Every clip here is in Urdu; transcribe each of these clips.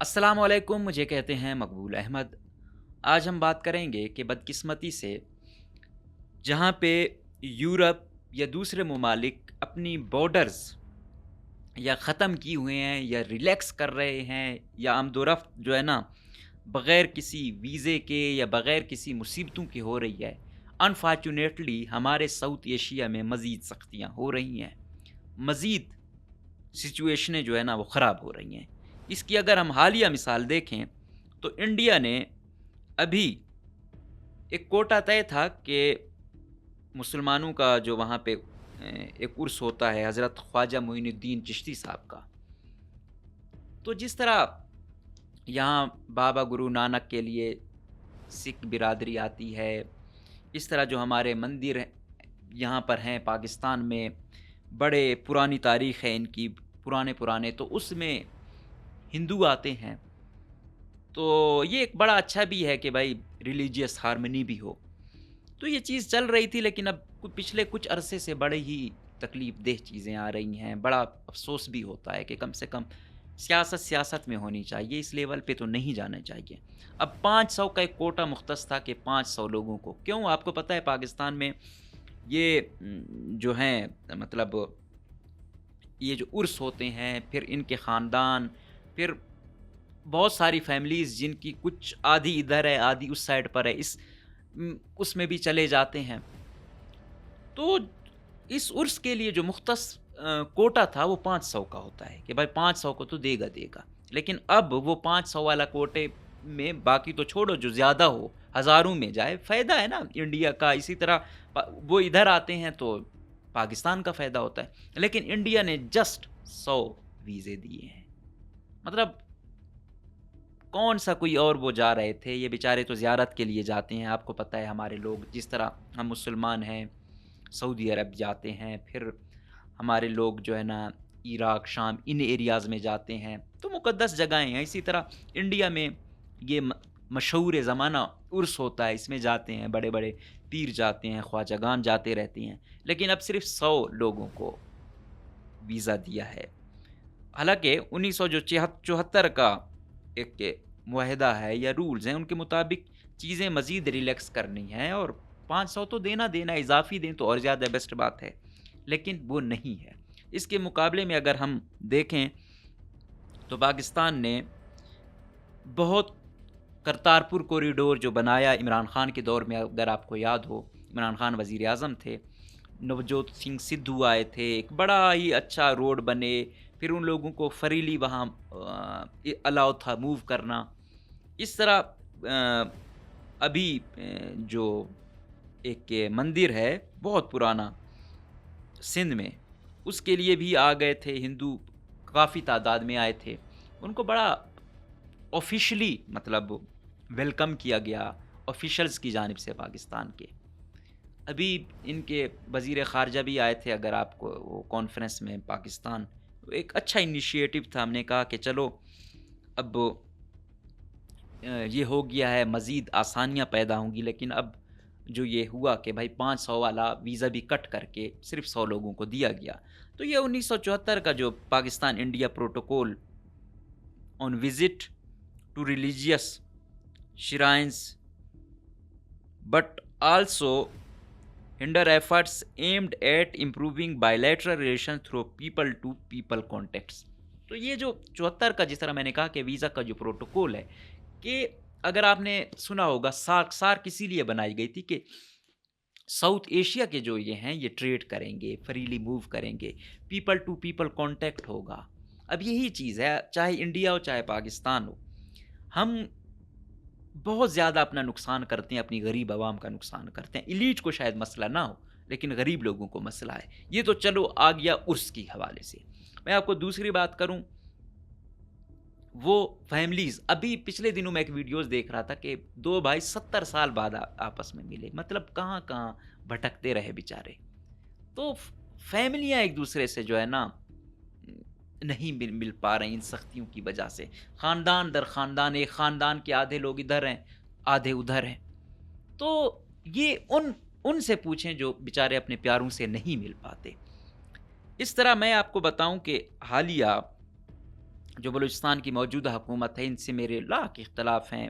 السلام علیکم، مجھے کہتے ہیں مقبول احمد۔ آج ہم بات کریں گے کہ بدقسمتی سے جہاں پہ یورپ یا دوسرے ممالک اپنی بارڈرز یا ختم کی ہوئے ہیں یا ریلیکس کر رہے ہیں یا آمد و رفت جو ہے نا بغیر کسی ویزے کے یا بغیر کسی مصیبتوں کی ہو رہی ہے، انفارچونیٹلی ہمارے ساؤتھ ایشیا میں مزید سختیاں ہو رہی ہیں، مزید سچویشنیں جو ہے نا وہ خراب ہو رہی ہیں۔ اس کی اگر ہم حالیہ مثال دیکھیں تو انڈیا نے ابھی ایک کوٹا طے تھا کہ مسلمانوں کا جو وہاں پہ ایک عرس ہوتا ہے حضرت خواجہ معین الدین چشتی صاحب کا، تو جس طرح یہاں بابا گرو نانک کے لیے سکھ برادری آتی ہے، اس طرح جو ہمارے مندر یہاں پر ہیں پاکستان میں، بڑے پرانی تاریخ ہے ان کی، پرانے تو اس میں ہندو آتے ہیں، تو یہ ایک بڑا اچھا بھی ہے کہ بھائی ریلیجیس ہارمنی بھی ہو۔ تو یہ چیز چل رہی تھی، لیکن اب پچھلے کچھ عرصے سے بڑے ہی تکلیف دہ چیزیں آ رہی ہیں، بڑا افسوس بھی ہوتا ہے کہ کم سے کم سیاست میں ہونی چاہیے، اس لیول پہ تو نہیں جانا چاہیے۔ اب 500 کا ایک کوٹا مختص تھا کہ 500 لوگوں کو، کیوں؟ آپ کو پتہ ہے پاکستان میں یہ جو ہیں مطلب یہ جو عرس ہوتے ہیں، پھر ان کے خاندان، پھر بہت ساری فیملیز جن کی کچھ آدھی ادھر ہے آدھی اس سائڈ پر ہے، اس میں بھی چلے جاتے ہیں۔ تو اس عرس کے لیے جو مختص کوٹا تھا وہ 500 کا ہوتا ہے کہ بھائی 500 کو تو دے گا، لیکن اب وہ 500 والا کوٹے میں باقی تو چھوڑو، جو زیادہ ہو ہزاروں میں جائے، فائدہ ہے نا انڈیا کا۔ اسی طرح وہ ادھر آتے ہیں تو پاکستان کا فائدہ ہوتا ہے، لیکن انڈیا نے جسٹ 100 ویزے دیے ہیں۔ مطلب کون سا کوئی اور وہ جا رہے تھے، یہ بیچارے تو زیارت کے لیے جاتے ہیں۔ آپ کو پتہ ہے ہمارے لوگ جس طرح ہم مسلمان ہیں سعودی عرب جاتے ہیں، پھر ہمارے لوگ جو ہے نا عراق شام ان ایریاز میں جاتے ہیں، تو مقدس جگہیں ہیں۔ اسی طرح انڈیا میں یہ مشہور زمانہ عرس ہوتا ہے، اس میں جاتے ہیں بڑے بڑے پیر جاتے ہیں، خواجہ گان جاتے رہتے ہیں، لیکن اب صرف 100 لوگوں کو ویزا دیا ہے۔ حالانکہ 1974 کا ایک معاہدہ ہے یا رولز ہیں، ان کے مطابق چیزیں مزید ریلیکس کرنی ہیں، اور 500 تو دینا اضافی دیں تو اور زیادہ بیسٹ بات ہے، لیکن وہ نہیں ہے۔ اس کے مقابلے میں اگر ہم دیکھیں تو پاکستان نے بہت کرتارپور کوریڈور جو بنایا عمران خان کے دور میں، اگر آپ کو یاد ہو، عمران خان وزیر اعظم تھے، نوجوت سنگھ سدھو آئے تھے، ایک بڑا ہی اچھا روڈ بنے، پھر ان لوگوں کو فریلی وہاں الاؤ تھا موو کرنا۔ اس طرح ابھی جو ایک مندر ہے بہت پرانا سندھ میں، اس کے لیے بھی آ گئے تھے ہندو، کافی تعداد میں آئے تھے، ان کو بڑا آفیشلی مطلب ویلکم کیا گیا آفیشلز کی جانب سے پاکستان کے۔ ابھی ان کے وزیر خارجہ بھی آئے تھے، اگر آپ کو وہ کانفرنس میں پاکستان، ایک اچھا انیشیٹو تھا۔ ہم نے کہا کہ چلو اب یہ ہو گیا ہے، مزید آسانیاں پیدا ہوں گی، لیکن اب جو یہ ہوا کہ بھائی 500 والا ویزا بھی کٹ کر کے صرف 100 لوگوں کو دیا گیا۔ تو یہ 1974 کا جو Pakistan India protocol on visit to religious shrines but also hinder efforts aimed at improving bilateral relation through people to people contacts. تو یہ جو 74 کا، جس طرح میں نے کہا کہ ویزا کا جو پروٹوکول ہے، کہ اگر آپ نے سنا ہوگا سارک اسی لیے بنائی گئی تھی کہ ساؤتھ ایشیا کے جو یہ ہیں یہ ٹریڈ کریں گے، فریلی موو کریں گے، پیپل ٹو پیپل کانٹیکٹ ہوگا۔ اب یہی چیز ہے، چاہے انڈیا ہو چاہے پاکستان ہو، ہم بہت زیادہ اپنا نقصان کرتے ہیں، اپنی غریب عوام کا نقصان کرتے ہیں۔ ایلیٹ کو شاید مسئلہ نہ ہو، لیکن غریب لوگوں کو مسئلہ ہے۔ یہ تو چلو آ گیا عرس کی حوالے سے۔ میں آپ کو دوسری بات کروں، وہ فیملیز، ابھی پچھلے دنوں میں ایک ویڈیوز دیکھ رہا تھا کہ 2 بھائی 70 سال بعد آپس میں ملے، مطلب کہاں کہاں بھٹکتے رہے بیچارے۔ تو فیملیاں ایک دوسرے سے جو ہے نا نہیں مل پا رہی ان سختیوں کی وجہ سے، خاندان در خاندان، ایک خاندان کے آدھے لوگ ادھر ہیں آدھے ادھر ہیں۔ تو یہ ان سے پوچھیں جو بیچارے اپنے پیاروں سے نہیں مل پاتے۔ اس طرح میں آپ کو بتاؤں کہ حالیہ جو بلوچستان کی موجودہ حکومت ہے ان سے میرے لاکھ اختلاف ہیں،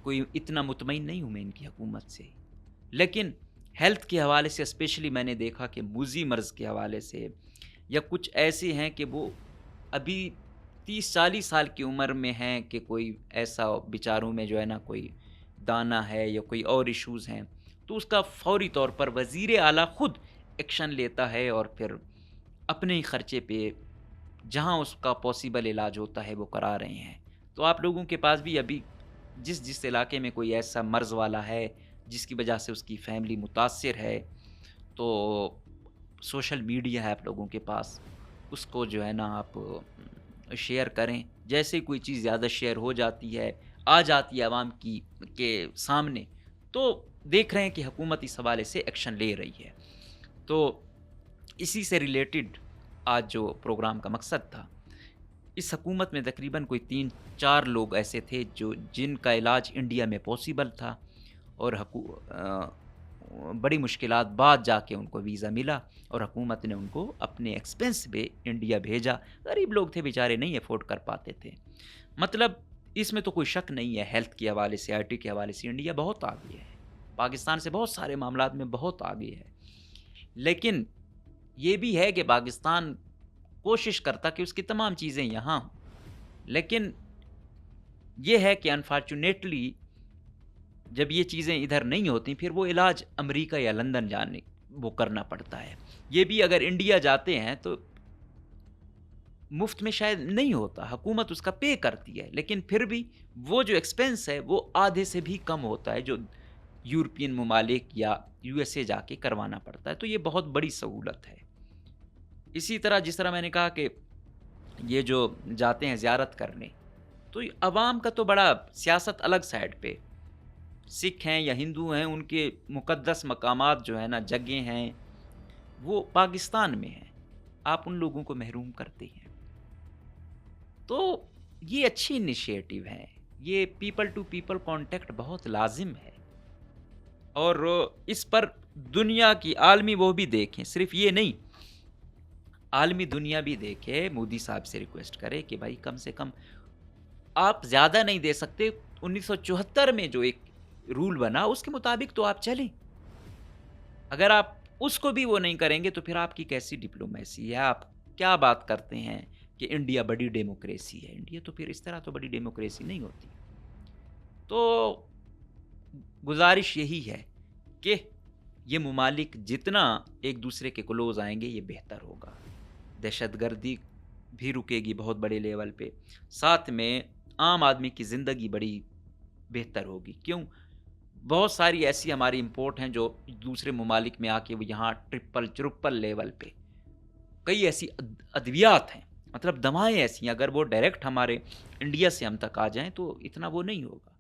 کوئی اتنا مطمئن نہیں ہوں میں ان کی حکومت سے، لیکن ہیلتھ کے حوالے سے اسپیشلی میں نے دیکھا کہ موذی مرض کے حوالے سے، یا کچھ ایسے ہیں کہ وہ ابھی 30-40 سال کی عمر میں ہیں کہ کوئی ایسا بیچاروں میں جو ہے نا کوئی دانہ ہے یا کوئی اور ایشوز ہیں، تو اس کا فوری طور پر وزیر اعلیٰ خود ایکشن لیتا ہے اور پھر اپنے ہی خرچے پہ جہاں اس کا پاسبل علاج ہوتا ہے وہ کرا رہے ہیں۔ تو آپ لوگوں کے پاس بھی ابھی جس علاقے میں کوئی ایسا مرض والا ہے جس کی وجہ سے اس کی فیملی متاثر ہے، تو سوشل میڈیا ہے آپ لوگوں کے پاس، اس کو جو ہے نا آپ شیئر کریں۔ جیسے کوئی چیز زیادہ شیئر ہو جاتی ہے، آ جاتی ہے عوام کے سامنے، تو دیکھ رہے ہیں کہ حکومت اس حوالے سے ایکشن لے رہی ہے۔ تو اسی سے ریلیٹڈ آج جو پروگرام کا مقصد تھا، اس حکومت میں تقریباً کوئی 3-4 لوگ ایسے تھے جن کا علاج انڈیا میں پاسبل تھا، اور بڑی مشکلات بعد جا کے ان کو ویزا ملا اور حکومت نے ان کو اپنے ایکسپنس پہ انڈیا بھیجا۔ غریب لوگ تھے بیچارے، نہیں افورڈ کر پاتے تھے۔ مطلب اس میں تو کوئی شک نہیں ہے، ہیلتھ کے حوالے سے، آئی ٹی کے حوالے سے انڈیا بہت آگے ہے، پاکستان سے بہت سارے معاملات میں بہت آگے ہے۔ لیکن یہ بھی ہے کہ پاکستان کوشش کرتا کہ اس کی تمام چیزیں یہاں ہوں، لیکن یہ ہے کہ انفارچونیٹلی جب یہ چیزیں ادھر نہیں ہوتی پھر وہ علاج امریکہ یا لندن جانے وہ کرنا پڑتا ہے۔ یہ بھی اگر انڈیا جاتے ہیں تو مفت میں شاید نہیں ہوتا، حکومت اس کا پے کرتی ہے، لیکن پھر بھی وہ جو ایکسپنس ہے وہ آدھے سے بھی کم ہوتا ہے جو یورپین ممالک یا یو ایس اے جا کے کروانا پڑتا ہے۔ تو یہ بہت بڑی سہولت ہے۔ اسی طرح جس طرح میں نے کہا کہ یہ جو جاتے ہیں زیارت کرنے، تو عوام کا تو بڑا سیاست الگ سائڈ پہ، سکھ ہیں یا ہندو ہیں، ان کے مقدس مقامات جو ہیں نا، جگہیں ہیں، وہ پاکستان میں ہیں، آپ ان لوگوں کو محروم کرتے ہیں۔ تو یہ اچھی انیشیٹو ہے، یہ پیپل ٹو پیپل کانٹیکٹ بہت لازم ہے، اور اس پر دنیا کی عالمی وہ بھی دیکھیں، صرف یہ نہیں، عالمی دنیا بھی دیکھے، مودی صاحب سے ریکویسٹ کرے کہ بھائی کم سے کم آپ زیادہ نہیں دے سکتے، 1974 میں جو ایک رول بنا اس کے مطابق تو آپ چلیں۔ اگر آپ اس کو بھی وہ نہیں کریں گے تو پھر آپ کی کیسی ڈپلومیسی ہے؟ آپ کیا بات کرتے ہیں کہ انڈیا بڑی ڈیموکریسی ہے؟ انڈیا تو پھر اس طرح تو بڑی ڈیموکریسی نہیں ہوتی۔ تو گزارش یہی ہے کہ یہ ممالک جتنا ایک دوسرے کے کلوز آئیں گے یہ بہتر ہوگا، دہشت گردی بھی رکے گی بہت بڑے لیول پہ، ساتھ میں عام آدمی کی زندگی بڑی بہتر ہوگی۔ کیوں؟ بہت ساری ایسی ہماری امپورٹ ہیں جو دوسرے ممالک میں آ کے وہ یہاں ٹرپل لیول پہ کئی ایسی ادویات ہیں، مطلب دوائیں ایسی ہیں، اگر وہ ڈائریکٹ ہمارے انڈیا سے ہم تک آ جائیں تو اتنا وہ نہیں ہوگا،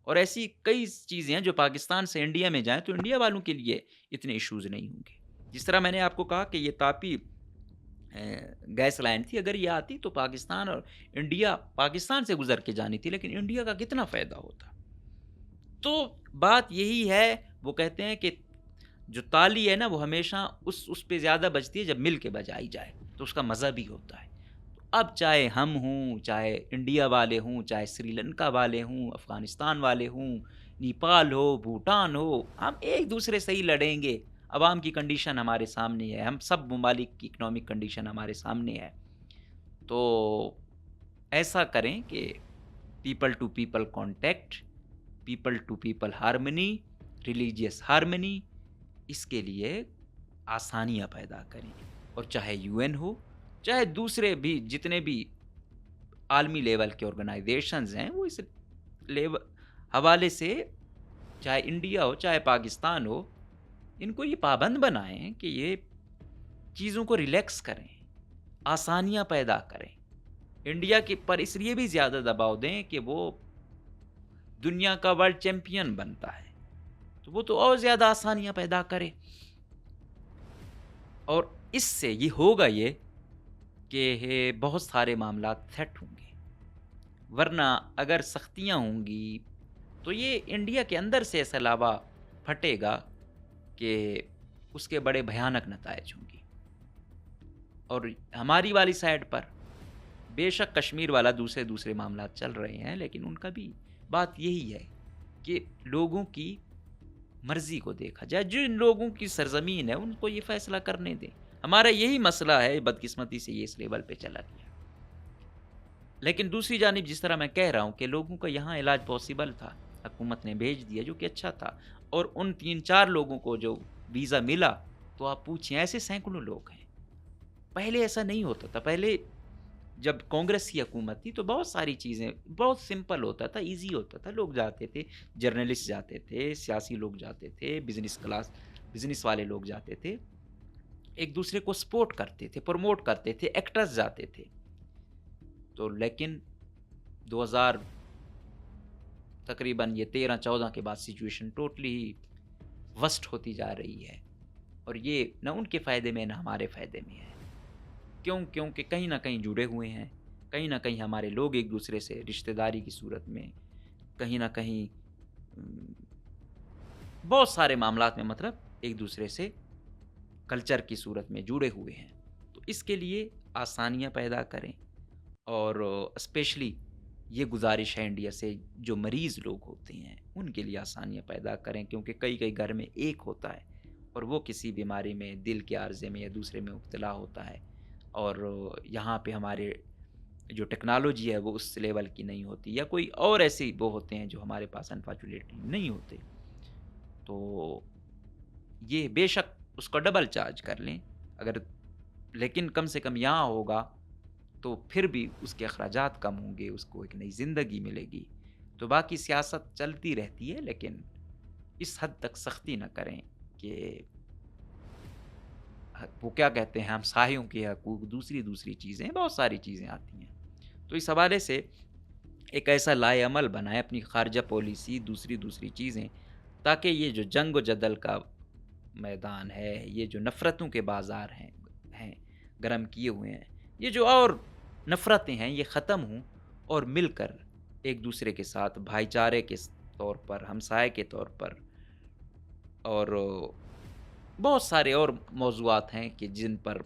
اور ایسی کئی چیزیں ہیں جو پاکستان سے انڈیا میں جائیں تو انڈیا والوں کے لیے اتنے ایشوز نہیں ہوں گے۔ جس طرح میں نے آپ کو کہا کہ یہ تاپی گیس لائن تھی، اگر یہ آتی تو پاکستان اور انڈیا، پاکستان سے گزر کے جانی تھی، لیکن انڈیا کا کتنا فائدہ ہوتا۔ تو بات یہی ہے، وہ کہتے ہیں کہ جو تالی ہے نا وہ ہمیشہ اس پہ زیادہ بجتی ہے جب مل کے بجائی جائے، تو اس کا مزہ بھی ہوتا ہے۔ اب چاہے ہم ہوں، چاہے انڈیا والے ہوں، چاہے سری لنکا والے ہوں، افغانستان والے ہوں، نیپال ہو، بھوٹان ہو، ہم ایک دوسرے سے ہی لڑیں گے۔ عوام کی کنڈیشن ہمارے سامنے ہے، ہم سب ممالک کی اکنامک کنڈیشن ہمارے سامنے ہے۔ تو ایسا کریں کہ people to people contact, people to people harmony, religious harmony, اس کے لیے آسانیاں پیدا کریں، اور چاہے یو این ہو، چاہے دوسرے بھی جتنے بھی عالمی لیول کے آرگنائزیشنز ہیں، وہ اس حوالے سے چاہے انڈیا ہو چاہے پاکستان ہو، ان کو یہ پابند بنائیں کہ یہ چیزوں کو ریلیکس کریں، آسانیاں پیدا کریں۔ انڈیا کے پر اس لیے بھی زیادہ دباؤ دیں کہ وہ دنیا کا ورلڈ چیمپئن بنتا ہے، تو وہ تو اور زیادہ آسانیاں پیدا کرے، اور اس سے یہ ہوگا یہ کہ بہت سارے معاملات سیٹ ہوں گے، ورنہ اگر سختیاں ہوں گی تو یہ انڈیا کے اندر سے ایسا لاوا پھٹے گا کہ اس کے بڑے بھیانک نتائج ہوں گی۔ اور ہماری والی سائڈ پر بے شک کشمیر والا دوسرے معاملات چل رہے ہیں، لیکن ان کا بھی بات یہی ہے کہ لوگوں کی مرضی کو دیکھا جائے، جو ان لوگوں کی سرزمین ہے ان کو یہ فیصلہ کرنے دیں۔ ہمارا یہی مسئلہ ہے، بدقسمتی سے یہ اس لیول پہ چلا گیا۔ لیکن دوسری جانب جس طرح میں کہہ رہا ہوں کہ لوگوں کا یہاں علاج پاسبل تھا، حکومت نے بھیج دیا جو کہ اچھا تھا، اور ان 3-4 لوگوں کو جو ویزا ملا، تو آپ پوچھیں ایسے سینکڑوں لوگ ہیں۔ پہلے ایسا نہیں ہوتا تھا، پہلے جب کانگریس کی حکومت تھی تو بہت ساری چیزیں بہت سمپل ہوتا تھا، ایزی ہوتا تھا، لوگ جاتے تھے، جرنلسٹ جاتے تھے، سیاسی لوگ جاتے تھے، بزنس والے لوگ جاتے تھے، ایک دوسرے کو سپورٹ کرتے تھے، پروموٹ کرتے تھے، ایکٹرز جاتے تھے۔ تو لیکن 2000 تقریباً یہ 13-14 کے بعد سچویشن ٹوٹلی ہی ورسٹ ہوتی جا رہی ہے، اور یہ نہ ان کے فائدے میں نہ ہمارے فائدے میں ہے۔ کیونکہ کہیں نہ کہیں جڑے ہوئے ہیں، کہیں نہ کہیں ہمارے لوگ ایک دوسرے سے رشتہ داری کی صورت میں، کہیں نہ کہیں بہت سارے معاملات میں مطلب ایک دوسرے سے کلچر کی صورت میں جڑے ہوئے ہیں۔ تو اس کے لیے آسانیاں پیدا کریں، اور اسپیشلی یہ گزارش ہے انڈیا سے، جو مریض لوگ ہوتے ہیں ان کے لیے آسانیاں پیدا کریں، کیونکہ کئی گھر میں ایک ہوتا ہے اور وہ کسی بیماری میں، دل کے عارضے میں یا دوسرے میں مبتلا ہوتا ہے، اور یہاں پہ ہمارے جو ٹیکنالوجی ہے وہ اس لیول کی نہیں ہوتی، یا کوئی اور ایسے وہ ہوتے ہیں جو ہمارے پاس انفارچونیٹلی نہیں ہوتے، تو یہ بے شک اس کا ڈبل چارج کر لیں اگر، لیکن کم سے کم یہاں ہوگا تو پھر بھی اس کے اخراجات کم ہوں گے، اس کو ایک نئی زندگی ملے گی۔ تو باقی سیاست چلتی رہتی ہے، لیکن اس حد تک سختی نہ کریں کہ وہ کیا کہتے ہیں، ہم سایوں کے حقوق، دوسری چیزیں، بہت ساری چیزیں آتی ہیں۔ تو اس حوالے سے ایک ایسا لائے عمل بنائے اپنی خارجہ پالیسی، دوسری چیزیں، تاکہ یہ جو جنگ و جدل کا میدان ہے، یہ جو نفرتوں کے بازار ہیں گرم کیے ہوئے ہیں، یہ جو اور نفرتیں ہیں یہ ختم ہوں، اور مل کر ایک دوسرے کے ساتھ بھائی چارے کے طور پر، ہمسائے کے طور پر، اور بہت سارے اور موضوعات ہیں کہ جن پر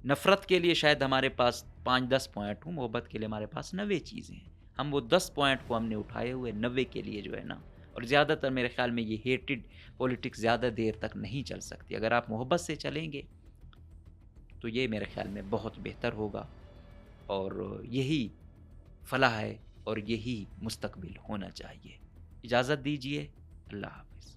نفرت کے لیے شاید ہمارے پاس 5-10 پوائنٹ ہوں، محبت کے لیے ہمارے پاس 90 چیزیں ہیں۔ ہم وہ 10 پوائنٹ کو ہم نے اٹھائے ہوئے، 90 کے لیے جو ہے نا، اور زیادہ تر میرے خیال میں یہ ہیٹڈ پولیٹکس زیادہ دیر تک نہیں چل سکتی۔ اگر آپ محبت سے چلیں گے تو یہ میرے خیال میں بہت بہتر ہوگا، اور یہی فلاح ہے اور یہی مستقبل ہونا چاہیے۔ اجازت دیجیے، اللہ حافظ۔